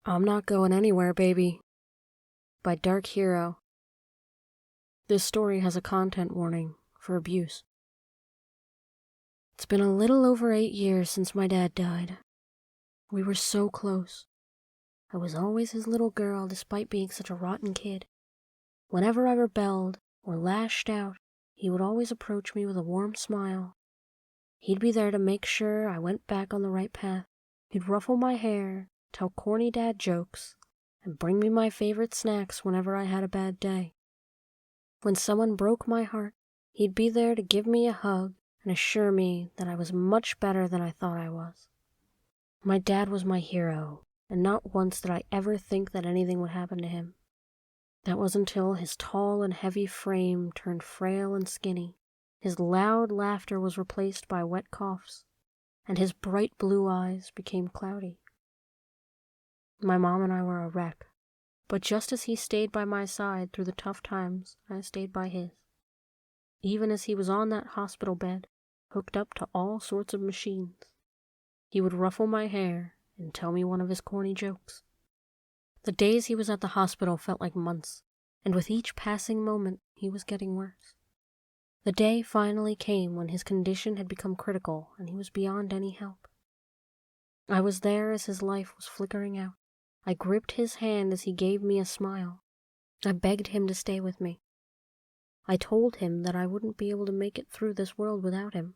I'm Not Going Anywhere, Baby by Dark Hero. This story has a content warning for abuse. It's been a little over 8 years since my dad died. We were so close. I was always his little girl despite being such a rotten kid. Whenever I rebelled or lashed out, he would always approach me with a warm smile. He'd be there to make sure I went back on the right path. He'd ruffle my hair, tell corny dad jokes, and bring me my favorite snacks whenever I had a bad day. When someone broke my heart, he'd be there to give me a hug and assure me that I was much better than I thought I was. My dad was my hero, and not once did I ever think that anything would happen to him. That was until his tall and heavy frame turned frail and skinny. His loud laughter was replaced by wet coughs, and his bright blue eyes became cloudy. My mom and I were a wreck, but just as he stayed by my side through the tough times, I stayed by his. Even as he was on that hospital bed, hooked up to all sorts of machines, he would ruffle my hair and tell me one of his corny jokes. The days he was at the hospital felt like months, and with each passing moment, he was getting worse. The day finally came when his condition had become critical and he was beyond any help. I was there as his life was flickering out. I gripped his hand as he gave me a smile. I begged him to stay with me. I told him that I wouldn't be able to make it through this world without him.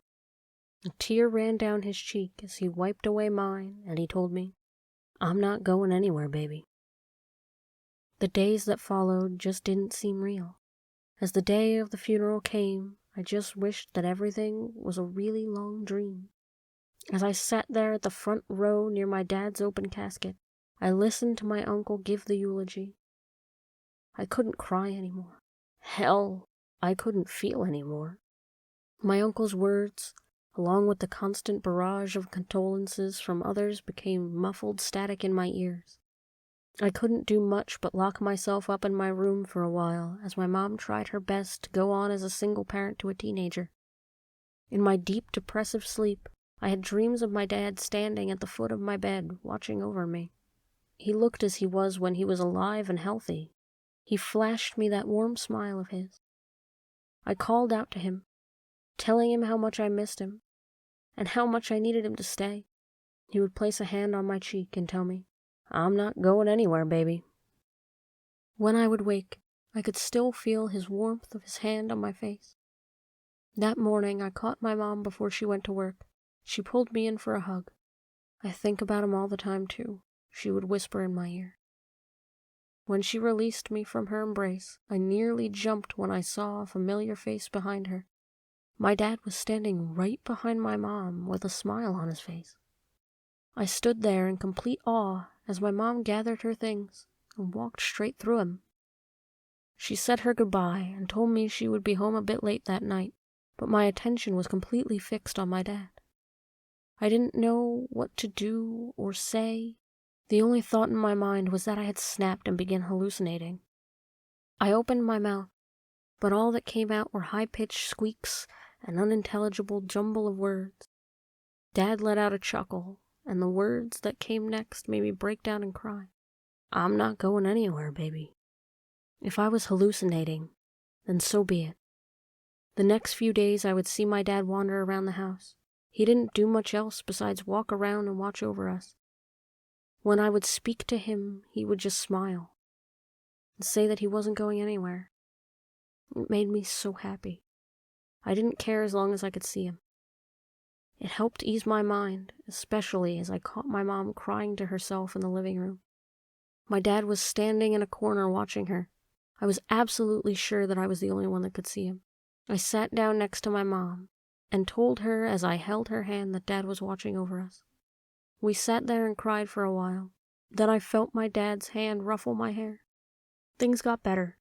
A tear ran down his cheek as he wiped away mine, and he told me, "I'm not going anywhere, baby." The days that followed just didn't seem real. As the day of the funeral came, I just wished that everything was a really long dream. As I sat there at the front row near my dad's open casket, I listened to my uncle give the eulogy. I couldn't cry anymore. Hell, I couldn't feel anymore. My uncle's words, along with the constant barrage of condolences from others, became muffled static in my ears. I couldn't do much but lock myself up in my room for a while as my mom tried her best to go on as a single parent to a teenager. In my deep depressive sleep, I had dreams of my dad standing at the foot of my bed, watching over me. He looked as he was when he was alive and healthy. He flashed me that warm smile of his. I called out to him, telling him how much I missed him, and how much I needed him to stay. He would place a hand on my cheek and tell me, "I'm not going anywhere, baby." When I would wake, I could still feel his warmth of his hand on my face. That morning, I caught my mom before she went to work. She pulled me in for a hug. "I think about him all the time, too," she would whisper in my ear. When she released me from her embrace, I nearly jumped when I saw a familiar face behind her. My dad was standing right behind my mom with a smile on his face. I stood there in complete awe as my mom gathered her things and walked straight through him. She said her goodbye and told me she would be home a bit late that night, but my attention was completely fixed on my dad. I didn't know what to do or say. The only thought in my mind was that I had snapped and began hallucinating. I opened my mouth, but all that came out were high-pitched squeaks and unintelligible jumble of words. Dad let out a chuckle, and the words that came next made me break down and cry. "I'm not going anywhere, baby." If I was hallucinating, then so be it. The next few days I would see my dad wander around the house. He didn't do much else besides walk around and watch over us. When I would speak to him, he would just smile and say that he wasn't going anywhere. It made me so happy. I didn't care as long as I could see him. It helped ease my mind, especially as I caught my mom crying to herself in the living room. My dad was standing in a corner watching her. I was absolutely sure that I was the only one that could see him. I sat down next to my mom and told her as I held her hand that Dad was watching over us. We sat there and cried for a while. Then I felt my dad's hand ruffle my hair. Things got better.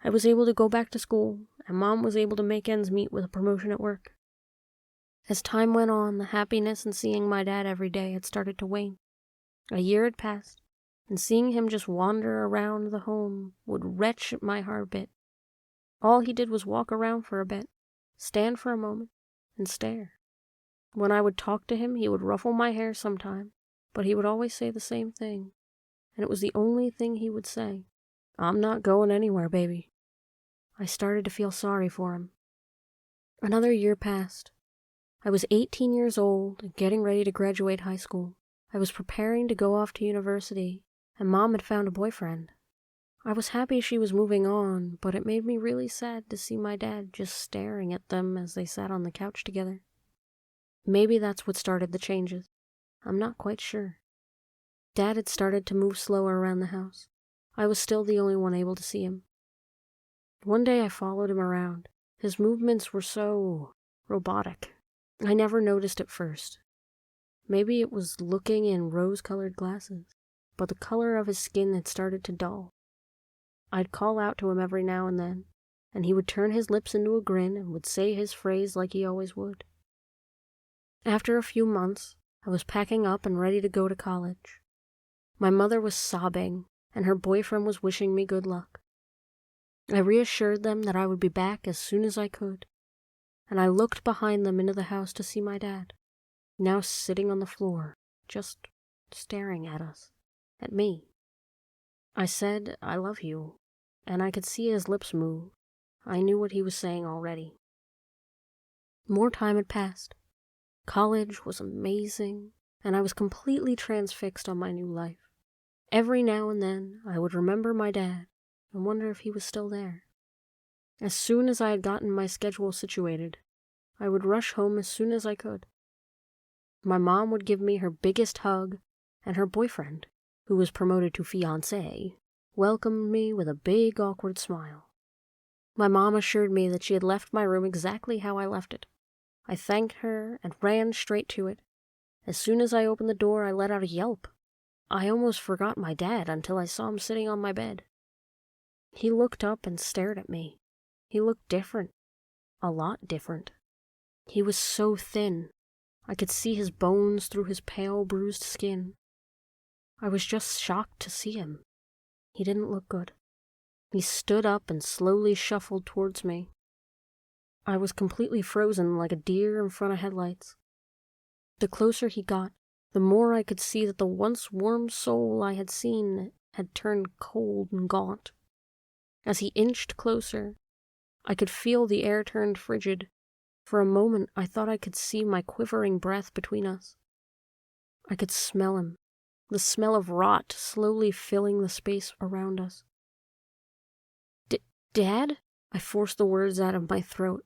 I was able to go back to school, and Mom was able to make ends meet with a promotion at work. As time went on, the happiness in seeing my dad every day had started to wane. A year had passed, and seeing him just wander around the home would wrench at my heart a bit. All he did was walk around for a bit, stand for a moment, and stare. When I would talk to him, he would ruffle my hair sometime, but he would always say the same thing. and it was the only thing he would say. "I'm not going anywhere, baby." I started to feel sorry for him. Another year passed. I was 18 years old and getting ready to graduate high school. I was preparing to go off to university, and Mom had found a boyfriend. I was happy she was moving on, but it made me really sad to see my dad just staring at them as they sat on the couch together. Maybe that's what started the changes. I'm not quite sure. Dad had started to move slower around the house. I was still the only one able to see him. One day I followed him around. His movements were so robotic. I never noticed at first. Maybe it was looking in rose-colored glasses, but the color of his skin had started to dull. I'd call out to him every now and then, and he would turn his lips into a grin and would say his phrase like he always would. After a few months, I was packing up and ready to go to college. My mother was sobbing, and her boyfriend was wishing me good luck. I reassured them that I would be back as soon as I could, and I looked behind them into the house to see my dad, now sitting on the floor, just staring at us, at me. I said, "I love you," and I could see his lips move. I knew what he was saying already. More time had passed. College was amazing, and I was completely transfixed on my new life. Every now and then, I would remember my dad and wonder if he was still there. As soon as I had gotten my schedule situated, I would rush home as soon as I could. My mom would give me her biggest hug, and her boyfriend, who was promoted to fiancé, welcomed me with a big, awkward smile. My mom assured me that she had left my room exactly how I left it. I thanked her and ran straight to it. As soon as I opened the door, I let out a yelp. I almost forgot my dad until I saw him sitting on my bed. He looked up and stared at me. He looked different. A lot different. He was so thin. I could see his bones through his pale, bruised skin. I was just shocked to see him. He didn't look good. He stood up and slowly shuffled towards me. I was completely frozen like a deer in front of headlights. The closer he got, the more I could see that the once warm soul I had seen had turned cold and gaunt. As he inched closer, I could feel the air turned frigid. For a moment, I thought I could see my quivering breath between us. I could smell him, the smell of rot slowly filling the space around us. "Dad?" I forced the words out of my throat,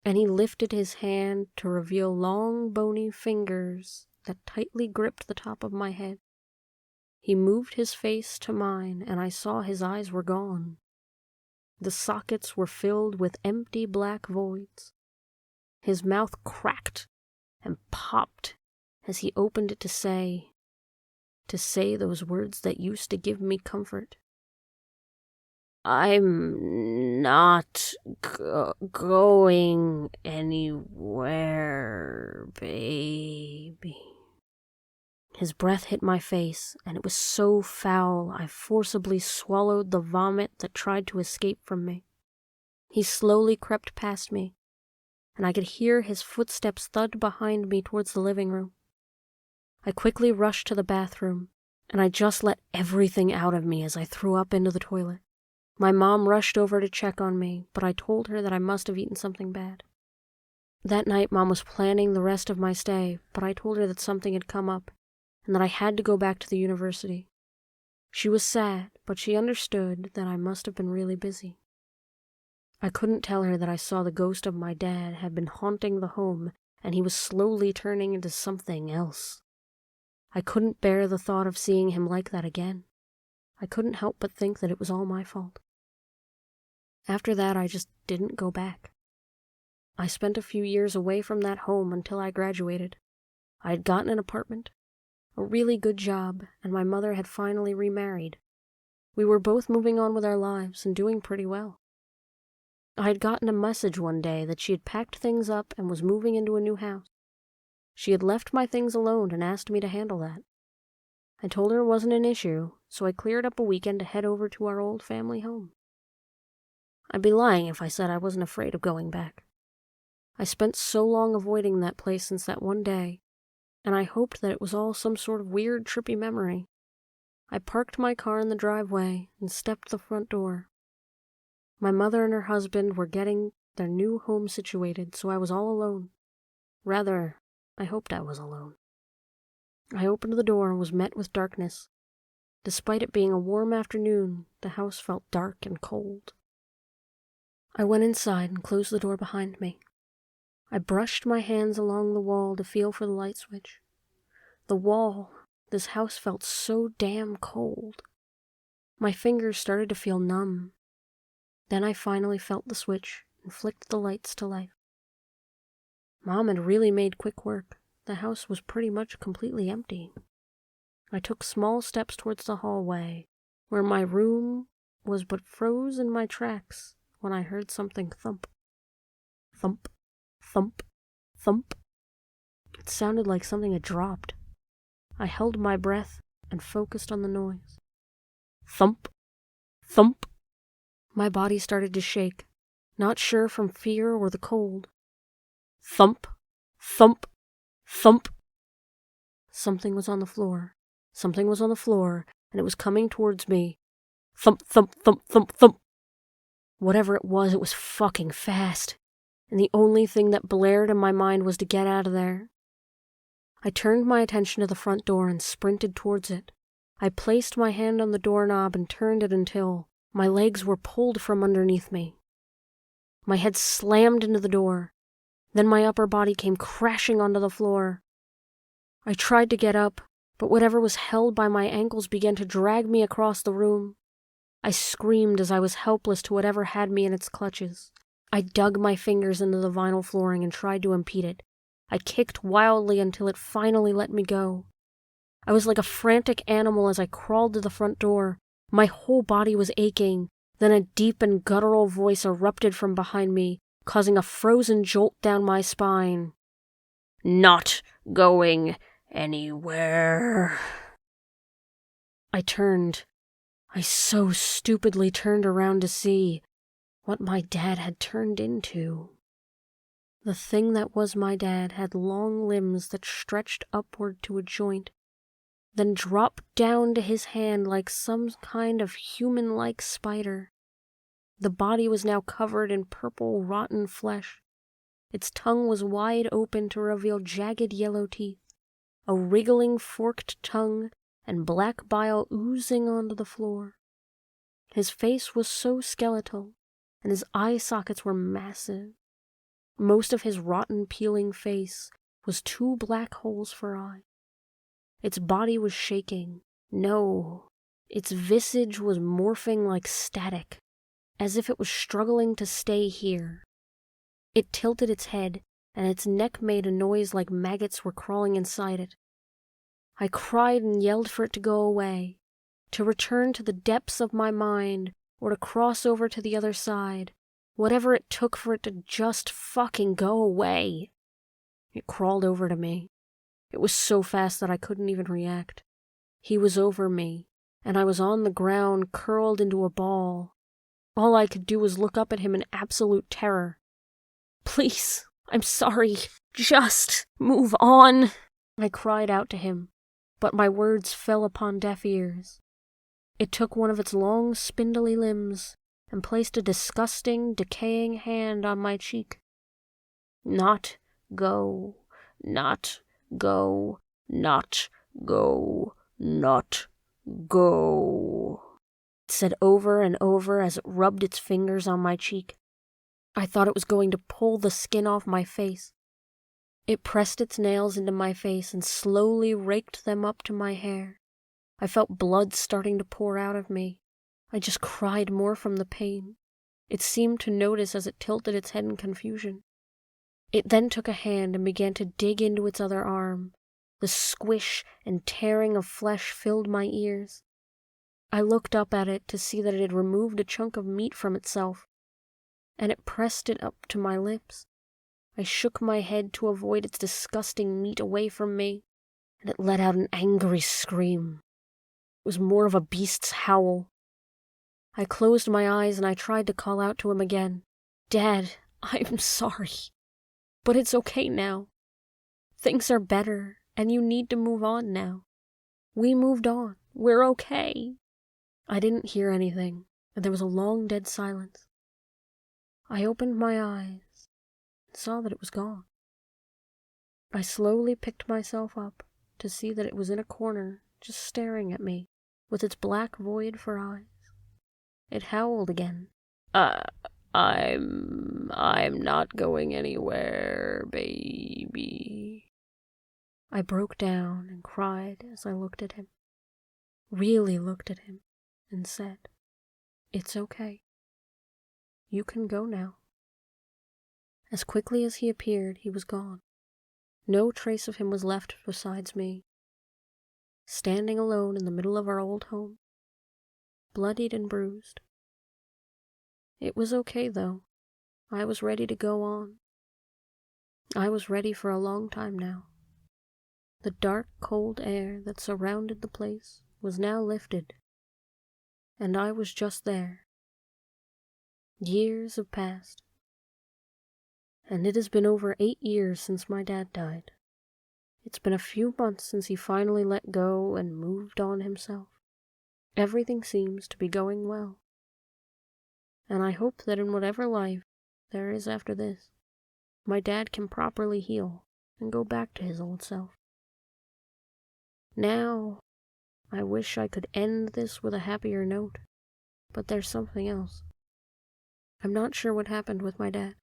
and he lifted his hand to reveal long, bony fingers that tightly gripped the top of my head. He moved his face to mine, and I saw his eyes were gone. The sockets were filled with empty black voids. His mouth cracked and popped as he opened it to say those words that used to give me comfort. "I'm not going anywhere, baby." His breath hit my face, and it was so foul I forcibly swallowed the vomit that tried to escape from me. He slowly crept past me, and I could hear his footsteps thud behind me towards the living room. I quickly rushed to the bathroom, and I just let everything out of me as I threw up into the toilet. My mom rushed over to check on me, but I told her that I must have eaten something bad. That night, Mom was planning the rest of my stay, but I told her that something had come up, and that I had to go back to the university. She was sad, but she understood that I must have been really busy. I couldn't tell her that I saw the ghost of my dad had been haunting the home, and he was slowly turning into something else. I couldn't bear the thought of seeing him like that again. I couldn't help but think that it was all my fault. After that, I just didn't go back. I spent a few years away from that home until I graduated. I had gotten an apartment, a really good job, and my mother had finally remarried. We were both moving on with our lives and doing pretty well. I had gotten a message one day that she had packed things up and was moving into a new house. She had left my things alone and asked me to handle that. I told her it wasn't an issue, so I cleared up a weekend to head over to our old family home. I'd be lying if I said I wasn't afraid of going back. I spent so long avoiding that place since that one day, and I hoped that it was all some sort of weird, trippy memory. I parked my car in the driveway and stepped the front door. My mother and her husband were getting their new home situated, so I was all alone. Rather, I hoped I was alone. I opened the door and was met with darkness. Despite it being a warm afternoon, the house felt dark and cold. I went inside and closed the door behind me. I brushed my hands along the wall to feel for the light switch. The wall, this house felt so damn cold. My fingers started to feel numb. Then I finally felt the switch and flicked the lights to life. Mom had really made quick work. The house was pretty much completely empty. I took small steps towards the hallway, where my room was, but froze in my tracks when I heard something thump. Thump, thump, thump. It sounded like something had dropped. I held my breath and focused on the noise. Thump, thump. My body started to shake, not sure from fear or the cold. Thump, thump, thump. Something was on the floor. Something was on the floor, and it was coming towards me. Thump, thump, thump, thump, thump. Whatever it was fucking fast, and the only thing that blared in my mind was to get out of there. I turned my attention to the front door and sprinted towards it. I placed my hand on the doorknob and turned it until my legs were pulled from underneath me. My head slammed into the door. Then my upper body came crashing onto the floor. I tried to get up, but whatever was held by my ankles began to drag me across the room. I screamed as I was helpless to whatever had me in its clutches. I dug my fingers into the vinyl flooring and tried to impede it. I kicked wildly until it finally let me go. I was like a frantic animal as I crawled to the front door. My whole body was aching. Then a deep and guttural voice erupted from behind me, causing a frozen jolt down my spine. "Not going anywhere." I turned. I so stupidly turned around to see what my dad had turned into. The thing that was my dad had long limbs that stretched upward to a joint, then dropped down to his hand like some kind of human-like spider. The body was now covered in purple, rotten flesh. Its tongue was wide open to reveal jagged yellow teeth, a wriggling forked tongue, and black bile oozing onto the floor. His face was so skeletal, and his eye sockets were massive. Most of his rotten, peeling face was 2 black holes for eyes. Its body was shaking. No, its visage was morphing like static, as if it was struggling to stay here. It tilted its head, and its neck made a noise like maggots were crawling inside it. I cried and yelled for it to go away, to return to the depths of my mind, or to cross over to the other side, whatever it took for it to just fucking go away. It crawled over to me. It was so fast that I couldn't even react. He was over me, and I was on the ground, curled into a ball. All I could do was look up at him in absolute terror. "Please, I'm sorry. Just move on," I cried out to him, but my words fell upon deaf ears. It took one of its long, spindly limbs and placed a disgusting, decaying hand on my cheek. "Not go, not go, not go, not go," it said over and over as it rubbed its fingers on my cheek. I thought it was going to pull the skin off my face. It pressed its nails into my face and slowly raked them up to my hair. I felt blood starting to pour out of me. I just cried more from the pain. It seemed to notice as it tilted its head in confusion. It then took a hand and began to dig into its other arm. The squish and tearing of flesh filled my ears. I looked up at it to see that it had removed a chunk of meat from itself, and it pressed it up to my lips. I shook my head to avoid its disgusting meat away from me, and it let out an angry scream. It was more of a beast's howl. I closed my eyes and I tried to call out to him again. "Dad, I'm sorry. But it's okay now. Things are better, and you need to move on now." We moved on. We're okay. I didn't hear anything, and there was a long dead silence. I opened my eyes and saw that it was gone. I slowly picked myself up to see that it was in a corner, just staring at me, with its black void for eyes. It howled again. I'm not going anywhere, baby. I broke down and cried as I looked at him. Really looked at him and said, "It's okay. You can go now." As quickly as he appeared, he was gone. No trace of him was left besides me, standing alone in the middle of our old home, bloodied and bruised. It was okay, though. I was ready to go on. I was ready for a long time now. The dark, cold air that surrounded the place was now lifted, and I was just there. Years have passed, and it has been over 8 years since my dad died. It's been a few months since he finally let go and moved on himself. Everything seems to be going well, and I hope that in whatever life there is after this, my dad can properly heal and go back to his old self. Now, I wish I could end this with a happier note, but there's something else. I'm not sure what happened with my dad.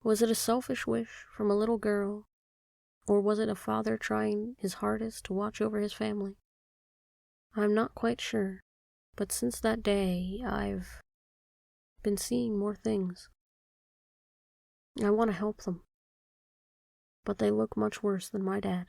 Was it a selfish wish from a little girl, or was it a father trying his hardest to watch over his family? I'm not quite sure, but since that day, I've been seeing more things. I want to help them, but they look much worse than my dad.